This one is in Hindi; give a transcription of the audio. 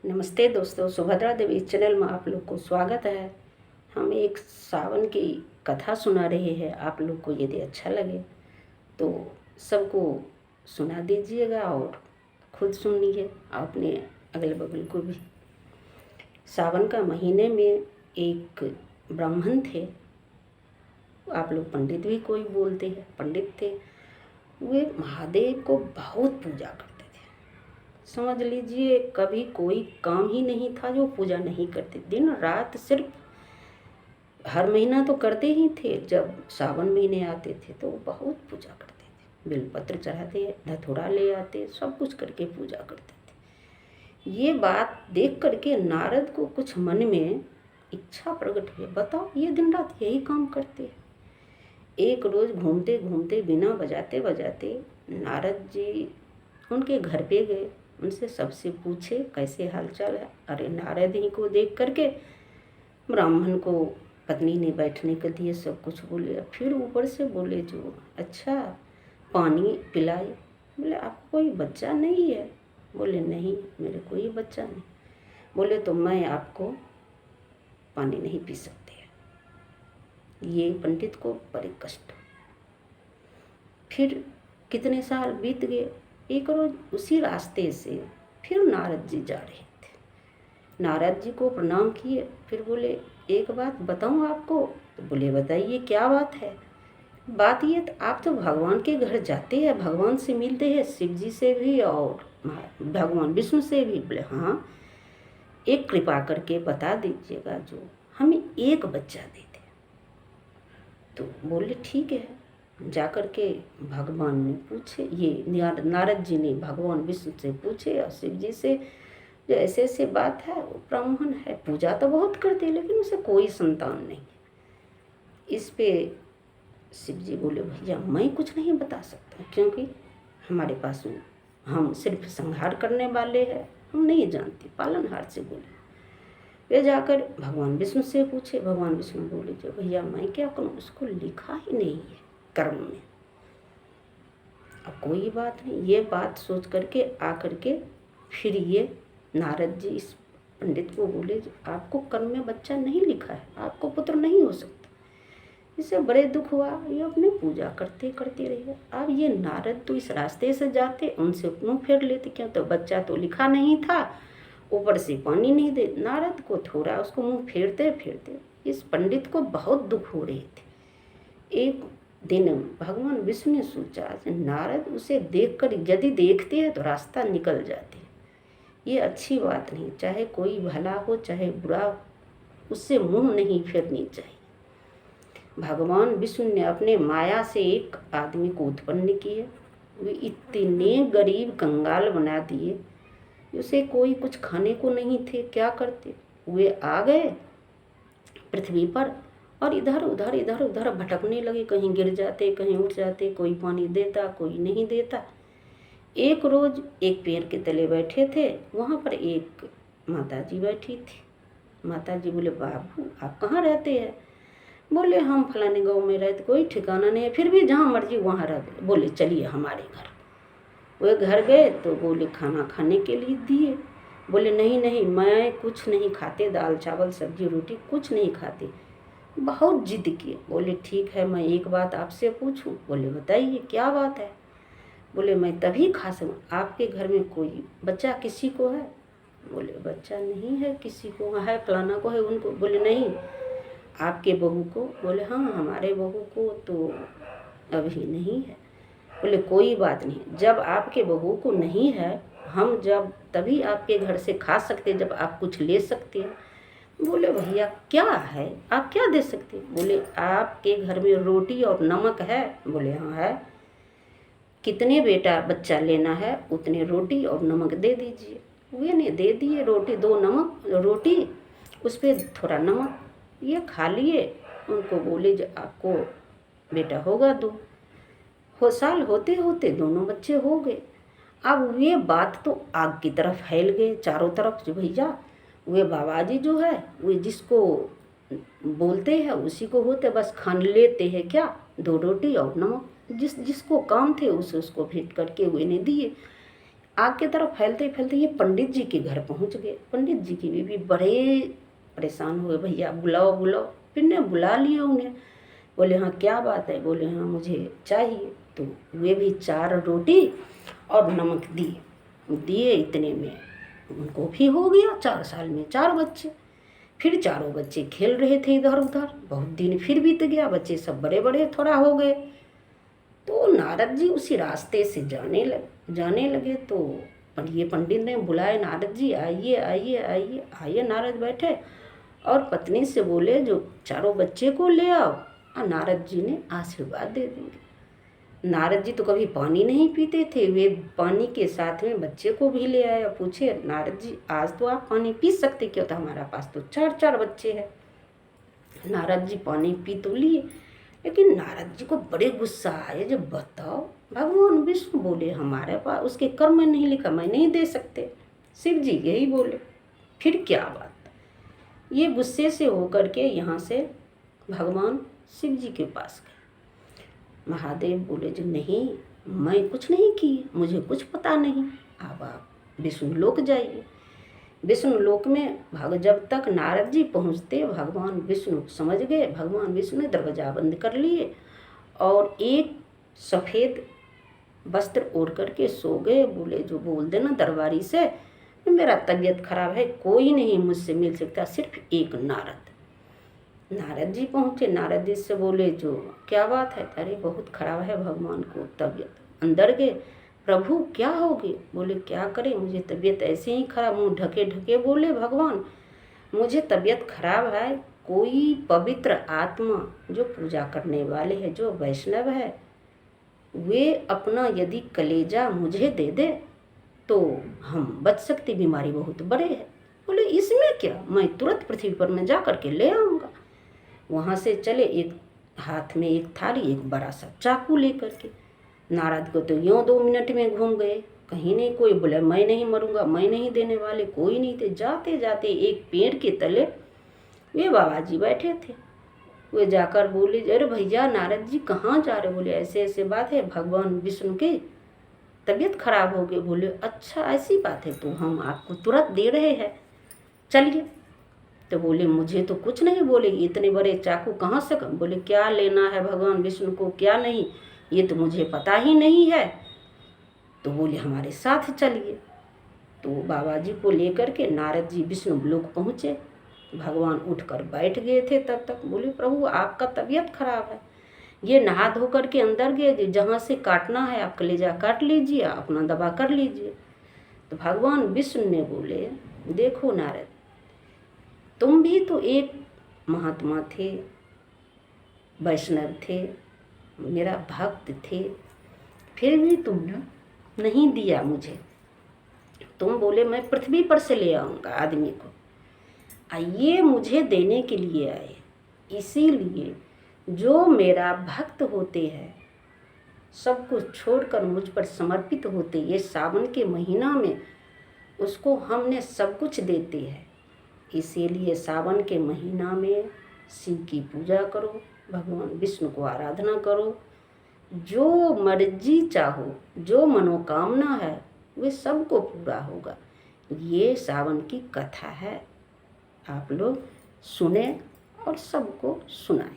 नमस्ते दोस्तों, सुभद्रा देवी चैनल में आप लोग को स्वागत है। हम एक सावन की कथा सुना रहे हैं। आप लोग को यदि अच्छा लगे तो सबको सुना दीजिएगा और खुद सुनिए और अपने अगल बगल को भी। सावन का महीने में एक ब्राह्मण थे, आप लोग पंडित भी कोई बोलते हैं, पंडित थे। वे महादेव को बहुत पूजा करते, समझ लीजिए कभी कोई काम ही नहीं था जो पूजा नहीं करते। दिन रात सिर्फ हर महीना तो करते ही थे, जब सावन महीने आते थे तो बहुत पूजा करते थे। बेलपत्र चढ़ाते, धतूरा ले आते, सब कुछ करके पूजा करते थे। ये बात देख करके नारद को कुछ मन में इच्छा प्रकट हुई, बताओ ये दिन रात यही काम करते हैं। एक रोज घूमते घूमते बिना बजाते बजाते नारद जी उनके घर पे गए। उनसे सबसे पूछे कैसे हालचाल है। अरे नारद ही को देख करके ब्राह्मण को पत्नी ने बैठने के लिए सब कुछ बोले। फिर ऊपर से बोले जो अच्छा पानी पिलाए। बोले आपको कोई बच्चा नहीं है? बोले नहीं, मेरे कोई बच्चा नहीं। बोले तो मैं आपको पानी नहीं पी सकते। ये पंडित को बड़े कष्ट। फिर कितने साल बीत गए। एक रोज उसी रास्ते से फिर नारद जी जा रहे थे। नारद जी को प्रणाम किए, फिर बोले एक बात बताऊं आपको? तो बोले बताइए क्या बात है? बात ये आप तो भगवान के घर जाते हैं, भगवान से मिलते हैं, शिव जी से भी और भगवान विष्णु से भी। बोले हाँ, एक कृपा करके बता दीजिएगा जो हमें एक बच्चा दे दे। तो बोले ठीक है। जाकर के भगवान ने पूछे, ये नारद जी ने भगवान विष्णु से पूछे और शिव जी से, जो ऐसे ऐसे बात है, वो ब्राह्मण है, पूजा तो बहुत करते लेकिन उसे कोई संतान नहीं। इस पे शिव जी बोले भैया मैं कुछ नहीं बता सकता, क्योंकि हमारे पास में हम सिर्फ संहार करने वाले हैं, हम नहीं जानते। पालनहार से बोले। वे जाकर भगवान विष्णु से पूछे। भगवान विष्णु बोले जो भैया मैं क्या करूँ, उसको लिखा ही नहीं है कर्म में। अब कोई बात नहीं। ये बात सोच करके आकर के फिर ये नारद जी इस पंडित को बोले आपको कर्म में बच्चा नहीं लिखा है, आपको पुत्र नहीं हो सकता। इससे बड़े दुख हुआ। ये अपने पूजा करते करते रहे। अब ये नारद तो इस रास्ते से जाते, उनसे मुँह फेर लेते, क्यों तो बच्चा तो लिखा नहीं था, ऊपर से पानी नहीं दे। नारद को थोड़ा उसको मुँह फेरते फेरते इस पंडित को बहुत दुख हो रहे थे। एक दिन भगवान विष्णु ने सोचा नारद उसे देखकर यदि देखते हैं तो रास्ता निकल जाते हैं, ये अच्छी बात नहीं। चाहे कोई भला हो चाहे बुरा हो, उससे मुंह नहीं फेरनी चाहिए। भगवान विष्णु ने अपने माया से एक आदमी को उत्पन्न किए। वे इतने गरीब कंगाल बना दिए, उसे कोई कुछ खाने को नहीं थे। क्या करते, वे आ गए पृथ्वी पर और इधर उधर भटकने लगे। कहीं गिर जाते, कहीं उठ जाते, कोई पानी देता कोई नहीं देता। एक रोज एक पेड़ के तले बैठे थे, वहाँ पर एक माता जी बैठी थी। माता जी बोले बाबू आप कहाँ रहते हैं? बोले हम फलाने गांव में रहते, कोई ठिकाना नहीं है, फिर भी जहाँ मर्जी वहाँ रह गए। बोले चलिए हमारे घर। वे घर गए तो बोले खाना खाने के लिए दिए। बोले नहीं नहीं मैं कुछ नहीं खाते, दाल चावल सब्जी रोटी कुछ नहीं खाते। बहुत जिद किए। बोले ठीक है मैं एक बात आपसे पूछूं? बोले बताइए क्या बात है? बोले मैं तभी खा सकूं, आपके घर में कोई बच्चा किसी को है? बोले बच्चा नहीं है किसी को, है फलाना को है उनको। बोले नहीं आपके बहू को? बोले हाँ हमारे बहू को तो अभी नहीं है। बोले कोई बात नहीं, जब आपके बहू को नहीं है हम जब तभी आपके घर से खा सकते जब आप कुछ ले सकते हैं। बोले भैया क्या है, आप क्या दे सकते? बोले आपके घर में रोटी और नमक है? बोले हाँ है। कितने बेटा बच्चा लेना है उतने रोटी और नमक दे दीजिए। वे ने दे दिए रोटी, 2 नमक रोटी, उस पर थोड़ा नमक, ये खा लिए। उनको बोले जो आपको बेटा होगा 2 हो साल होते होते दोनों बच्चे हो गए। अब ये बात तो आग की तरफ फैल गए चारों तरफ। जो भैया वे बाबा जी जो है वे जिसको बोलते हैं उसी को होते, बस खान लेते हैं क्या 2 रोटी और नमक। जिसको काम थे उसको भेंट करके वे ने दिए। आग की तरफ फैलते फैलते ये पंडित जी के घर पहुंच गए। पंडित जी की बीवी बड़े परेशान हुए, भैया बुलाओ बुलाओ। फिर ने बुला लिए उन्हें, बोले हाँ क्या बात है, बोले हाँ मुझे चाहिए। तो वे भी 4 रोटी और नमक दिए इतने में उनको भी हो गया 4 साल में 4 बच्चे। फिर चारों बच्चे खेल रहे थे इधर उधर। बहुत दिन फिर बीत गया, बच्चे सब बड़े बड़े थोड़ा हो गए। तो नारद जी उसी रास्ते से जाने लगे। तो ये पंडित ने बुलाए, नारद जी आइए आइए आइए आइए। नारद बैठे और पत्नी से बोले जो 4 बच्चे को ले आओ, और नारद जी ने आशीर्वाद दे देंगे। नारद जी तो कभी पानी नहीं पीते थे, वे पानी के साथ में बच्चे को भी ले आए। पूछे नारद जी आज तो आप पानी पी सकते क्यों था, हमारा पास तो 4 बच्चे हैं। नारद जी पानी पी तो लिए, लेकिन नारद जी को बड़े गुस्सा आए। जब बताओ भगवान विष्णु बोले हमारे पास उसके कर्म में नहीं लिखा, मैं नहीं दे सकते। शिव जी यही बोले, फिर क्या बात। ये गुस्से से होकर के यहाँ से भगवान शिव जी के पास गए। महादेव बोले जो नहीं, मैं कुछ नहीं की, मुझे कुछ पता नहीं, अब आप विष्णु लोक जाइए। विष्णु लोक में जब तक नारद जी पहुँचते भगवान विष्णु समझ गए। भगवान विष्णु ने दरवाजा बंद कर लिए और एक सफ़ेद वस्त्र ओढ़ करके सो गए। बोले जो बोल देना दरबारी से मेरा तबीयत खराब है, कोई नहीं मुझसे मिल सकता, सिर्फ एक नारद। नारद जी पहुँचे, नारद जी से बोले जो क्या बात है। अरे बहुत खराब है भगवान को तबीयत। अंदर गए, प्रभु क्या होगी, बोले क्या करें मुझे तबीयत ऐसे ही खराब। मुँह ढके ढके बोले भगवान मुझे तबीयत खराब है, कोई पवित्र आत्मा जो पूजा करने वाले हैं, जो वैष्णव है, वे अपना यदि कलेजा मुझे दे दे तो हम बच सकते, बीमारी बहुत बड़े है। बोले इसमें क्या, मैं तुरंत पृथ्वी पर मैं जा करके ले आऊँगा। वहाँ से चले, एक हाथ में एक थाली, एक बड़ा सा चाकू लेकर के। नारद को तो यूँ 2 मिनट में घूम गए, कहीं नहीं कोई बोले मैं नहीं मरूंगा, मैं नहीं देने वाले कोई नहीं थे। जाते जाते एक पेड़ के तले वे बाबा जी बैठे थे। वे जाकर बोले अरे भैया नारद जी कहाँ जा रहे, बोले ऐसे ऐसे बात है, भगवान विष्णु की तबीयत खराब हो गई। बोले अच्छा ऐसी बात है, तो हम आपको तुरंत दे रहे हैं, चलिए। तो बोले मुझे तो कुछ नहीं, बोले इतने बड़े चाकू कहाँ से कम। बोले क्या लेना है भगवान विष्णु को क्या नहीं, ये तो मुझे पता ही नहीं है। तो बोले हमारे साथ चलिए। तो बाबा जी को लेकर के नारद जी विष्णु लोक पहुँचे। भगवान उठकर बैठ गए थे तब तक। बोले प्रभु आपका तबीयत खराब है, ये नहा धो करके अंदर गए, जहाँ से काटना है आप कलेजा काट लीजिए, अपना दवा कर लीजिए। तो भगवान विष्णु ने बोले देखो नारद, तुम भी तो एक महात्मा थे, वैष्णव थे, मेरा भक्त थे, फिर भी तुमने नहीं दिया मुझे। तुम बोले मैं पृथ्वी पर से ले आऊँगा आदमी को, ये मुझे देने के लिए आए। इसीलिए जो मेरा भक्त होते हैं, सब कुछ छोड़कर मुझ पर समर्पित होते, ये सावन के महीना में उसको हमने सब कुछ देते हैं। इसीलिए सावन के महीना में शिव की पूजा करो, भगवान विष्णु को आराधना करो, जो मर्जी चाहो, जो मनोकामना है वे सबको पूरा होगा। ये सावन की कथा है, आप लोग सुने और सबको सुनाएं।